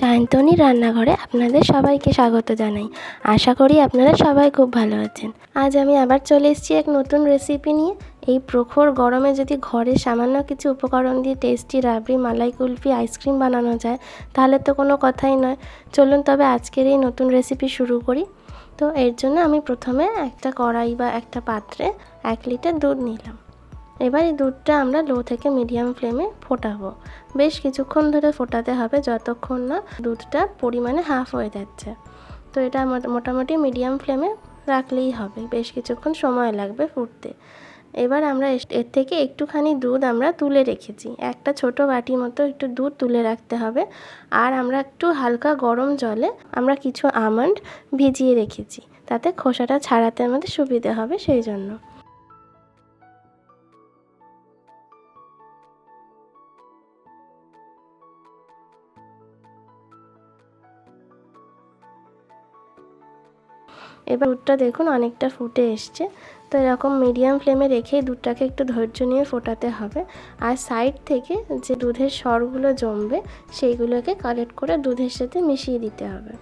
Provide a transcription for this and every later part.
সায়ন্তনী রান্নাঘরে আপনাদের সবাইকে স্বাগত জানাই। আশা করি আপনারা সবাই খুব ভালো আছেন। আজ আমি আবার চলে এসেছি এক নতুন রেসিপি নিয়ে। এই প্রখর গরমে যদি ঘরে সামান্য কিছু উপকরণ দিয়ে টেস্টি রাবড়ি, মালাই কুলফি, আইসক্রিম বানানো যায় তাহলে তো কোনো কথাই নয়। চলুন তবে আজকের এই নতুন রেসিপি শুরু করি। তো এর জন্য আমি প্রথমে একটা কড়াই বা একটা পাত্রে 1 লিটার দুধ নিলাম। এবার এই দুধটা আমরা লো থেকে মিডিয়াম ফ্লেমে ফোটাবো। বেশ কিছুক্ষণ ধরে ফোটাতে হবে, যতক্ষণ না দুধটা পরিমাণে হাফ হয়ে যাচ্ছে। তো এটা মোটামুটি মিডিয়াম ফ্লেমে রাখলেই হবে, বেশ কিছুক্ষণ সময় লাগবে ফুটতে। এবার আমরা এর থেকে একটুখানি দুধ আমরা তুলে রেখেছি, একটা ছোট বাটি মতো একটু দুধ তুলে রাখতে হবে। আর আমরা একটু হালকা গরম জলে আমরা কিছু আমন্ড ভিজিয়ে রেখেছি, তাতে খোসাটা ছাড়াতে আমাদের সুবিধে হবে সেই জন্য। এবার দুধটা দেখুন অনেকটা ফুটে এসছে। তো এরকম মিডিয়াম ফ্লেমে রেখেই দুধটাকে একটু ধৈর্য নিয়ে ফোটাতে হবে। আর সাইড থেকে যে দুধের সরগুলো জমবে সেইগুলোকে কালেক্ট করে দুধের সাথে মিশিয়ে দিতে হবে।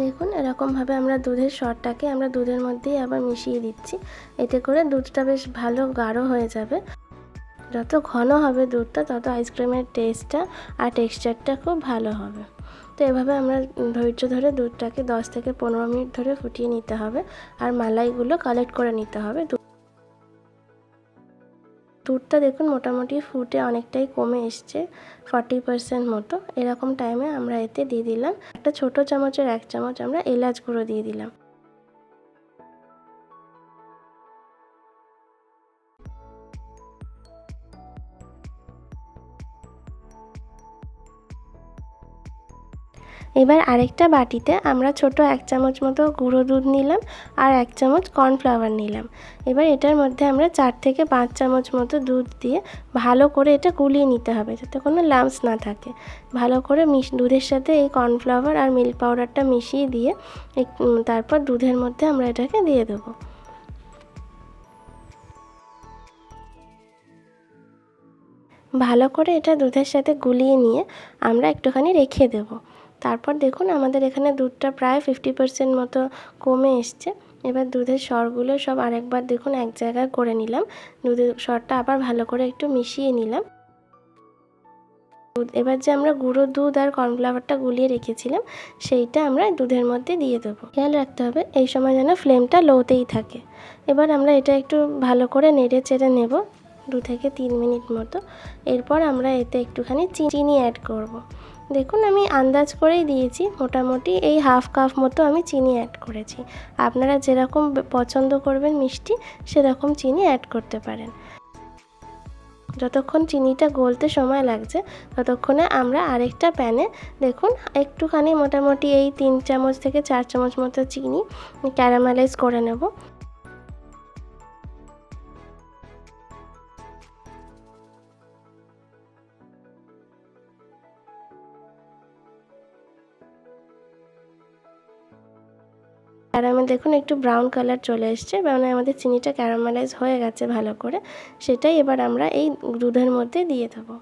দেখুন এরকমভাবে আমরা দুধের সরটাকে আমরা দুধের মধ্যেই আবার মিশিয়ে দিচ্ছি। এতে করে দুধটা বেশ ভালো গাঢ় হয়ে যাবে। যত ঘন হবে দুধটা তত আইসক্রিমের টেস্টটা আর টেক্সচারটা খুব ভালো হবে। তো এভাবে আমরা ধৈর্য ধরে দুধটাকে 10 থেকে 15 মিনিট ধরে ফুটিয়ে নিতে হবে। আর মালাইগুলো কালেক্ট করে নিতে হবে। দুধটা দেখুন মোটামুটি ফুটে অনেকটাই কমে এসছে, 40% মতো। এরকম টাইমে আমরা এতে দিয়ে দিলাম একটা ছোট চামচের 1 চামচ আমরা এলাচ গুঁড়ো দিয়ে দিলাম। এবার আরেকটা বাটিতে আমরা ছোট 1 চামচ মতো গুঁড়ো দুধ নিলাম আর 1 চামচ কর্নফ্লাওয়ার নিলাম। এবার এটার মধ্যে আমরা 4 থেকে 5 চামচ মতো দুধ দিয়ে ভালো করে এটা গুলিয়ে নিতে হবে, যাতে কোনো লাম্পস না থাকে। ভালো করে দুধের সাথে এই কর্নফ্লাওয়ার আর মিল্ক পাউডারটা মিশিয়ে দিয়ে তারপর দুধের মধ্যে আমরা এটাকে দিয়ে দেবো। ভালো করে এটা দুধের সাথে গুলিয়ে নিয়ে আমরা একটুখানি রেখে দেবো। তারপর দেখুন আমাদের এখানে দুধটা প্রায় 50% মতো কমে এসছে। এবার দুধের সরগুলো সব আরেকবার দেখুন এক জায়গায় করে নিলাম। দুধের সরটা আবার ভালো করে একটু মিশিয়ে নিলাম। এবার যে আমরা গুঁড়ো দুধ আর কর্নফ্লাওয়ারটা গুলিয়ে রেখেছিলাম সেইটা আমরা দুধের মধ্যে দিয়ে দেবো। খেয়াল রাখতে হবে এই সময় যেন ফ্লেমটা লোতেই থাকে। এবার আমরা এটা একটু ভালো করে নেড়ে চেড়ে নেব 2 থেকে 3 মিনিট মতো। এরপর আমরা এতে একটুখানি চিনি অ্যাড করব। দেখুন আমি আন্দাজ করেই দিয়েছি, মোটামুটি এই হাফ কাপ মতো আমি চিনি অ্যাড করেছি। আপনারা যেরকম পছন্দ করবেন মিষ্টি সেরকম চিনি অ্যাড করতে পারেন। যতক্ষণ চিনিটা গলতে সময় লাগছে ততক্ষণে আমরা আরেকটা প্যানে দেখুন একটুখানি মোটামুটি এই 3 চামচ থেকে 4 চামচ মতো চিনি ক্যারামেলাইজ করে নেব। ক্যারামেল দেখুন একটু ব্রাউন কালার চলে এসছে, মানে আমাদের চিনিটা ক্যারামেলাইজ হয়ে গেছে ভালো করে। সেটাই এবার আমরা এই দুধের মধ্যে দিয়ে দেবো।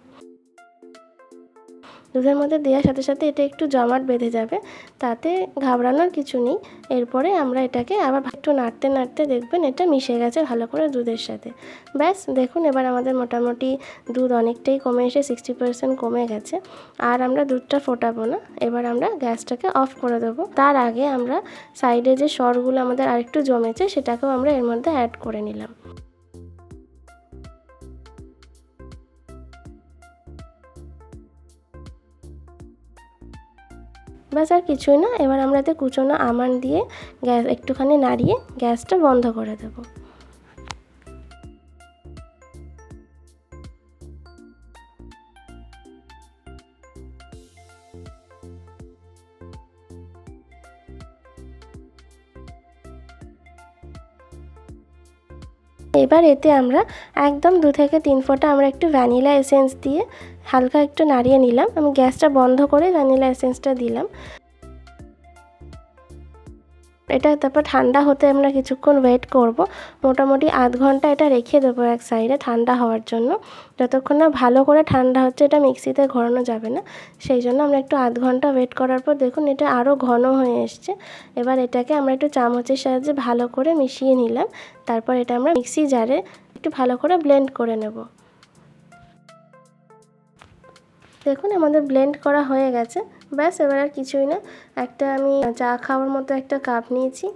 দুধের মধ্যে দেওয়ার সাথে সাথে এটা একটু জমাট বেঁধে যাবে, তাতে ঘাবড়ানোর কিছু নেই। এরপরে আমরা এটাকে আবার একটু নাড়তে নাড়তে দেখবেন এটা মিশে গেছে ভালো করে দুধের সাথে। ব্যাস দেখুন এবার আমাদের মোটামুটি দুধ অনেকটাই কমে এসে 60% কমে গেছে। আর আমরা দুধটা ফোটাবো না, এবার আমরা গ্যাসটাকে অফ করে দেবো। তার আগে আমরা সাইডে যে সরগুলো আমাদের আরেকটু জমেছে সেটাকেও আমরা এর মধ্যে অ্যাড করে নিলাম। ব্যাস আর কিছুই না। এবার আমরা এতে কুচনো আমন্ড দিয়ে গ্যাস একটুখানি নাড়িয়ে গ্যাসটা বন্ধ করে দেব। এবার এতে আমরা একদম 2 থেকে 3 ফোঁটা আমরা একটু ভ্যানিলা এসেন্স দিয়ে হালকা একটু নাড়িয়ে নিলাম। আমি গ্যাসটা বন্ধ করে ভ্যানিলা এসেন্সটা দিলাম। এটা তারপর ঠান্ডা হতে আমরা কিছুক্ষণ ওয়েট করব। মোটামুটি আধ ঘন্টা এটা রেখে দেবো এক সাইডে ঠান্ডা হওয়ার জন্য। যতক্ষণ না ভালো করে ঠান্ডা হচ্ছে, এটা মিক্সিতে ঘোরানো যাবে না, সেই জন্য আমরা একটু আধ ঘন্টা ওয়েট করার পর দেখুন এটা আরও ঘন হয়ে এসছে। এবার এটাকে আমরা একটু চামচের সাহায্যে ভালো করে মিশিয়ে নিলাম। তারপর এটা আমরা মিক্সি জারে একটু ভালো করে ব্লেন্ড করে নেব। দেখুন আমাদের ব্লেন্ড করা হয়ে গেছে। ব্যাস এবার আর কিছুই না। একটা আমি চা খাওয়ার মতো একটা কাপ নিয়েছি,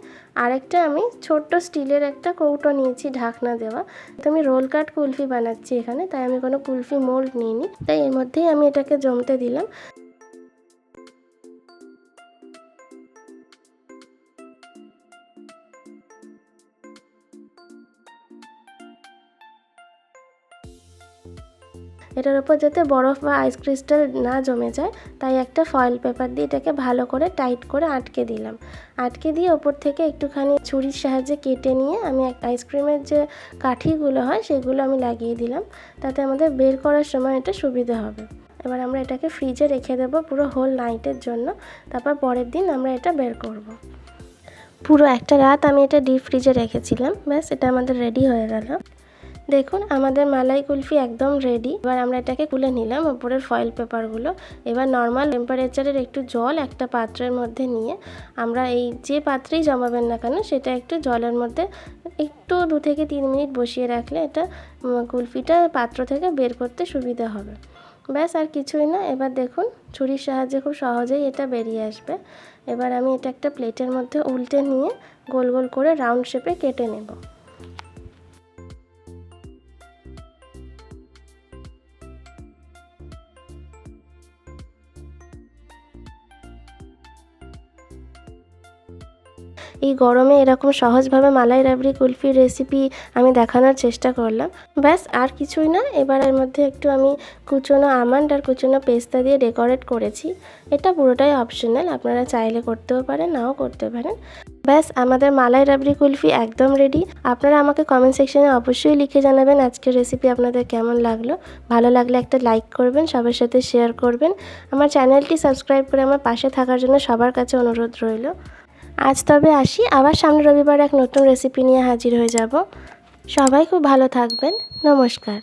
আরেকটা আমি ছোট্ট স্টিলের একটা কৌটো নিয়েছি ঢাকনা দেওয়া। তো আমি রোল কাট কুলফি বানাচ্ছি এখানে, তাই আমি কোনো কুলফি মোল্ড নিইনি, তাই এর মধ্যেই আমি এটাকে জমতে দিলাম। এটার উপর যাতে বরফ বা আইস ক্রিস্টাল না জমে যায়, তাই একটা ফয়েল পেপার দিয়ে এটাকে ভালো করে টাইট করে আটকে দিলাম। আটকে দিয়ে ওপর থেকে একটুখানি ছুরির সাহায্যে কেটে নিয়ে আমি আইসক্রিমের যে কাঠিগুলো হয় সেগুলো আমি লাগিয়ে দিলাম, তাতে আমাদের বের করার সময় এটা সুবিধা হবে। এবার আমরা এটাকে ফ্রিজে রেখে দেবো পুরো হোল নাইটের জন্য, তারপর পরের দিন আমরা এটা বের করব। পুরো একটা রাত আমি এটা ডিপ ফ্রিজে রেখেছিলাম। ব্যাস এটা আমাদের রেডি হয়ে গেল। দেখুন আমাদের মালাই কুলফি একদম রেডি। এবার আমরা এটাকে তুলে নিলাম ওপরের ফয়েল পেপারগুলো। এবার নর্মাল টেম্পারেচারের একটু জল একটা পাত্রের মধ্যে নিয়ে আমরা এই যে পাত্রেই জমাবেন না কেন সেটা একটু জলের মধ্যে একটু 2 থেকে 3 মিনিট বসিয়ে রাখলে এটা কুলফিটা পাত্র থেকে বের করতে সুবিধা হবে। ব্যাস আর কিছুই না। এবার দেখুন ছুরির সাহায্যে খুব সহজেই এটা বেরিয়ে আসবে। এবার আমি এটা একটা প্লেটের মধ্যে উল্টে নিয়ে গোল গোল করে রাউন্ড শেপে কেটে নেব। এই গরমে এরকম সহজভাবে মালাই রাবড়ি কুলফির রেসিপি আমি দেখানোর চেষ্টা করলাম। ব্যাস আর কিছুই না। এবার এর মধ্যে একটু আমি কুচনো আমন্ড আর কুচনো পেস্তা দিয়ে ডেকোরেট করেছি। এটা পুরোটাই অপশনাল, আপনারা চাইলে করতেও পারেন, নাও করতে পারেন। ব্যাস আমাদের মালাই রাবড়ি কুলফি একদম রেডি। আপনারা আমাকে কমেন্ট সেকশনে অবশ্যই লিখে জানাবেন আজকের রেসিপি আপনাদের কেমন লাগলো। ভালো লাগলে একটা লাইক করবেন, সবার সাথে শেয়ার করবেন। আমার চ্যানেলটি সাবস্ক্রাইব করে আমার পাশে থাকার জন্য সবার কাছে অনুরোধ রইল। আজ তবে আসি, আবার সামনের রবিবার এক নতুন রেসিপি নিয়ে হাজির হয়ে যাব। সবাই খুব ভালো থাকবেন। নমস্কার।